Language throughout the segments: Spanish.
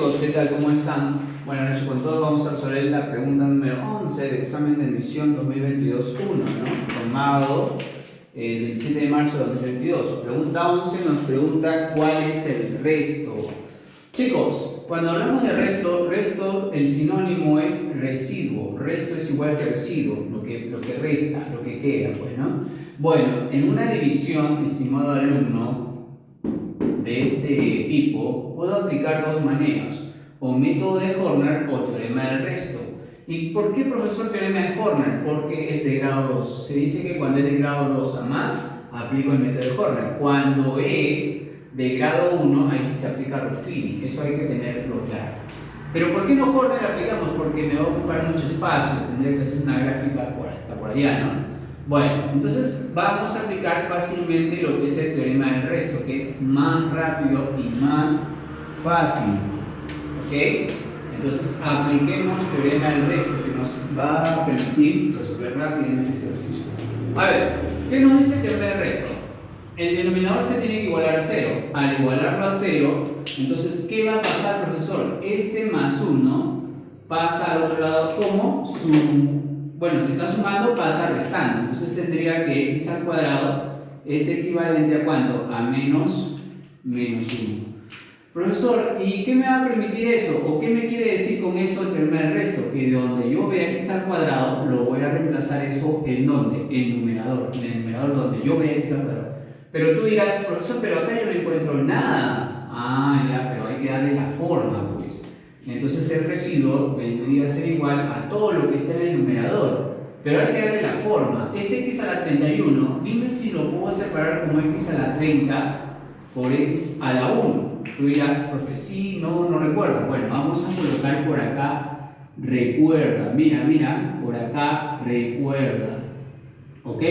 chicos, ¿qué tal? ¿Cómo están? Buenas noches con todos. Vamos a resolver la pregunta número 11 del examen de admisión 2022-1, ¿no? Tomado el 27 de marzo de 2022. Pregunta 11 nos pregunta ¿cuál es el resto? Chicos, cuando hablamos de resto, el sinónimo es residuo. Resto es igual que residuo, lo que resta, lo que queda, pues, ¿no? Bueno, en una división, estimado alumno, de este tipo, puedo aplicar dos maneras, o método de Horner o teorema del resto. ¿Y por qué, profesor, teorema de Horner? Porque es de grado 2. Se dice que cuando es de grado 2 a más, aplico el método de Horner. Cuando es de grado 1, ahí sí se aplica Ruffini. Eso hay que tenerlo claro. Pero ¿por qué no Horner aplicamos? Porque me va a ocupar mucho espacio. Tendría que hacer una gráfica hasta por allá, ¿no? Bueno, entonces vamos a aplicar fácilmente lo que es el teorema del resto, que es más rápido y más fácil. ¿Ok? Entonces apliquemos teorema del resto, que nos va a permitir resolver rápidamente este ejercicio. A ver, ¿qué nos dice el teorema del resto? El denominador se tiene que igualar a 0. Al igualarlo a 0, entonces, ¿qué va a pasar, profesor? Este más 1 pasa al otro lado como sum. Bueno, si está sumando, pasa restando. Entonces tendría que x al cuadrado es equivalente a ¿cuánto? A menos 1. Profesor, ¿y qué me va a permitir eso? ¿O qué me quiere decir con eso el teorema del resto? Que de donde yo vea x al cuadrado, lo voy a reemplazar eso ¿en dónde? En numerador. En el numerador donde yo vea x al cuadrado. Pero tú dirás, profesor, pero acá yo no encuentro nada. Ah, ya, pero hay que darle la forma, pues. Entonces el residuo vendría a ser igual a todo lo que está en el numerador. Pero hay que darle la forma. Es x a la 31. Dime si lo puedo separar como x a la 30 por x a la 1. Tú dirás, profe, sí, no recuerdo. Bueno, vamos a colocar por acá recuerda. Mira, por acá recuerda. ¿Ok?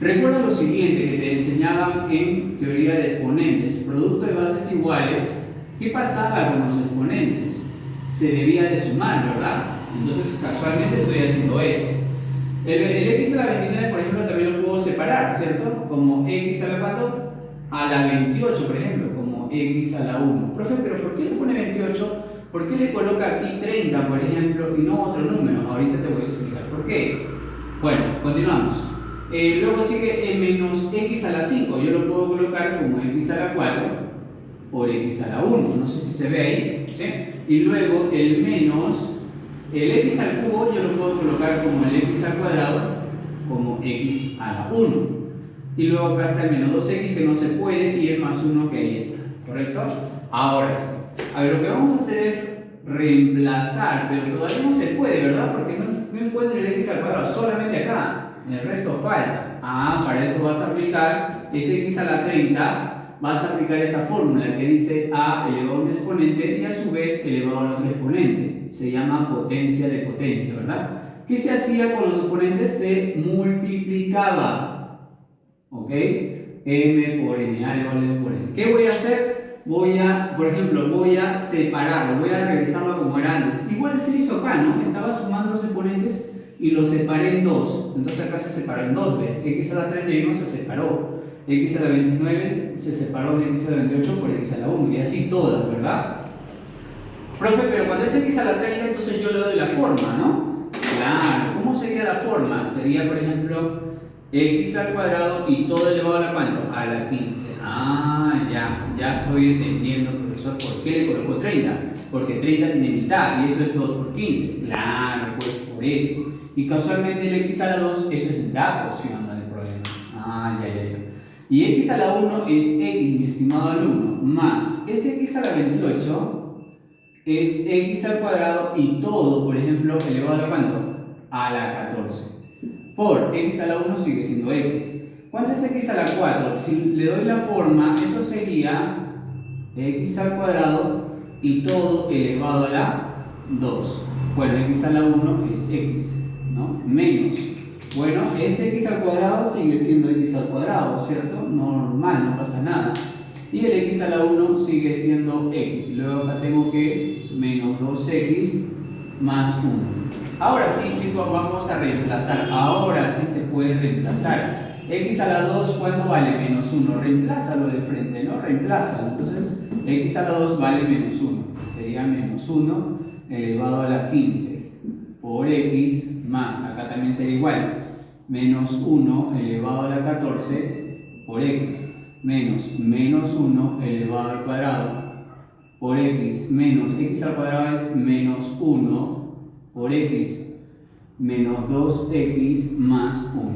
Recuerda lo siguiente que te enseñaban en teoría de exponentes. Producto de bases iguales. ¿Qué pasaba con los exponentes? Se debía de sumar, ¿verdad? Entonces, casualmente estoy haciendo eso. El x a la 29, por ejemplo, también lo puedo separar, ¿cierto? Como x a la 4 a la 28, por ejemplo, como x a la 1. Profe, ¿pero por qué le pone 28? ¿Por qué le coloca aquí 30, por ejemplo, y no otro número? Ahorita te voy a explicar por qué. Bueno, continuamos. Luego sigue menos x a la 5. Yo lo puedo colocar como x a la 4 por x a la 1. No sé si se ve ahí, ¿sí? Y luego el menos, el x al cubo, yo lo puedo colocar como el x al cuadrado, como x a la 1. Y luego acá está el menos 2x que no se puede y el más 1 que ahí está, ¿correcto? Ahora sí. A ver, lo que vamos a hacer es reemplazar, pero todavía no se puede, ¿verdad? Porque no encuentro el x al cuadrado, solamente acá. El resto falta. Ah, para eso vas a aplicar ese x a la 30. Vas a aplicar esta fórmula que dice a elevado a un exponente y a su vez elevado al otro exponente. Se llama potencia de potencia, ¿verdad? ¿Qué se hacía con los exponentes? Se multiplicaba. ¿Ok? M por N, A elevado a M por N. ¿Qué voy a hacer? Por ejemplo, voy a separarlo, voy a regresarlo como era antes. Igual se hizo acá, ¿no? Estaba sumando los exponentes y los separé en 2. Entonces acá se separó en 2, ¿ve? X a la 31 se separó. X a la 29 se separó de x a la 28 por x a la 1 y así todas, ¿verdad? Profe, pero cuando es x a la 30 entonces yo le doy la forma, ¿no? Claro, ¿cómo sería la forma? Sería, por ejemplo, x al cuadrado y todo elevado a la ¿cuánto? A la 15. Ah, ya estoy entendiendo, profesor, ¿por qué le colocó 30? Porque 30 tiene mitad y eso es 2 por 15. Claro, pues por eso. Y casualmente el x a la 2, eso es la porción del problema. Ah, ya. Y x a la 1 es x, mi estimado alumno, más ese x a la 28 es x al cuadrado y todo, por ejemplo, elevado a la ¿cuánto? A la 14. Por x a la 1 sigue siendo x. ¿Cuánto es x a la 4? Si le doy la forma, eso sería x al cuadrado y todo elevado a la 2. Bueno, x a la 1 es x, ¿no? Menos. Bueno, este x al cuadrado sigue siendo x al cuadrado, ¿cierto? Normal, no pasa nada. Y el x a la 1 sigue siendo x. Luego acá tengo que menos 2x más 1. Ahora sí, chicos, vamos a reemplazar. Ahora sí se puede reemplazar. x a la 2, ¿cuánto vale? Menos 1. Reemplázalo de frente, ¿no? Reemplázalo. Entonces, x a la 2 vale menos 1. Sería menos 1 elevado a la 15 por x más, acá también sería igual, menos 1 elevado a la 14 por x menos menos 1 elevado al cuadrado por x menos x al cuadrado es menos 1 por x menos 2x más 1.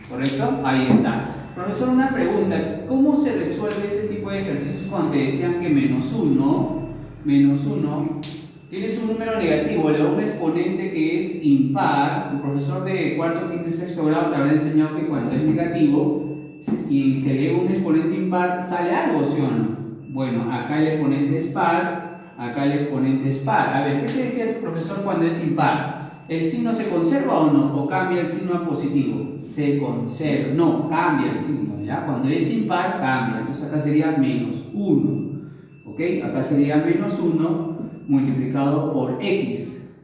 ¿Correcto? Ahí está. Profesor, una pregunta. ¿Cómo se resuelve este tipo de ejercicios cuando te decían que menos 1, tienes un número negativo, le da un exponente que es impar? El profesor de cuarto, quinto y sexto grado te habrá enseñado que cuando es negativo y se eleva un exponente impar, ¿sale algo, sí o no? Bueno, acá el exponente es par, acá el exponente es par. A ver, ¿qué te decía el profesor cuando es impar? ¿El signo se conserva o no? ¿O cambia el signo a positivo? Se conserva, no, cambia el signo, ¿ya? Cuando es impar, cambia. Entonces acá sería menos 1, ¿ok? Acá sería menos 1 multiplicado por x,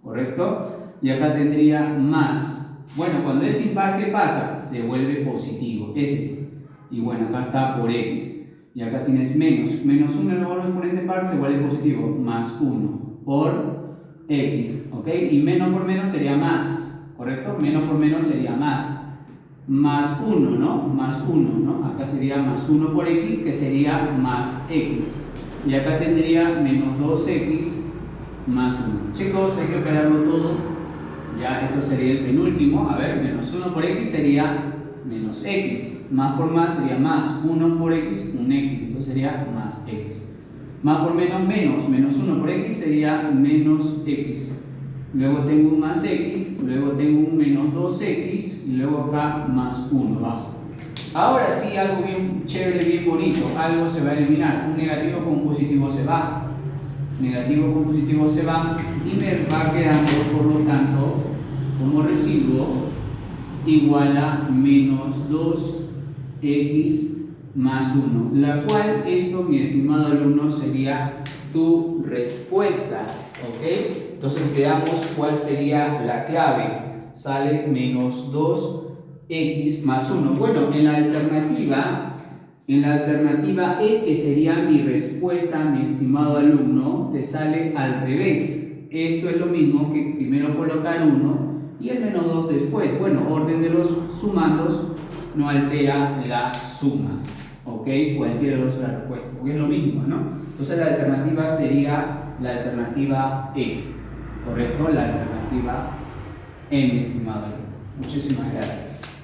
¿correcto? Y acá tendría más. Bueno, cuando es impar, ¿qué pasa? Se vuelve positivo, ese sí. Y bueno, acá está por x. Y acá tienes menos 1 elevado al exponente par se vuelve positivo, más 1 por x, ¿ok? Y menos por menos sería más, ¿correcto? Menos por menos sería más 1, ¿no? Más 1, ¿no? Acá sería más 1 por x, que sería más x. Y acá tendría menos 2x más 1. Chicos, hay que operarlo todo. Ya, esto sería el penúltimo. A ver, menos 1 por x sería menos x. Más por más sería más 1 por x, un x. Entonces sería más x. Más por menos, menos 1 por x sería menos x. Luego tengo un más x, luego tengo un menos 2x y luego acá más 1 abajo. Ahora sí, algo bien chévere, bien bonito, algo se va a eliminar. Un negativo con un positivo se va. Negativo con positivo se va y me va quedando, por lo tanto, como residuo igual a menos 2x más 1, la cual esto, mi estimado alumno, sería tu respuesta, ¿ok? Entonces veamos cuál sería la clave. Sale menos 2x más 1. Bueno, en la alternativa E, que sería mi respuesta, mi estimado alumno, te sale al revés. Esto es lo mismo que primero colocar 1 y el menos 2 después. Bueno, orden de los sumandos no altera la suma, ¿ok? Cualquiera de los la respuesta, porque es lo mismo, ¿no? Entonces la alternativa sería la alternativa E, ¿correcto? La alternativa E, mi estimado alumno. Muchísimas gracias.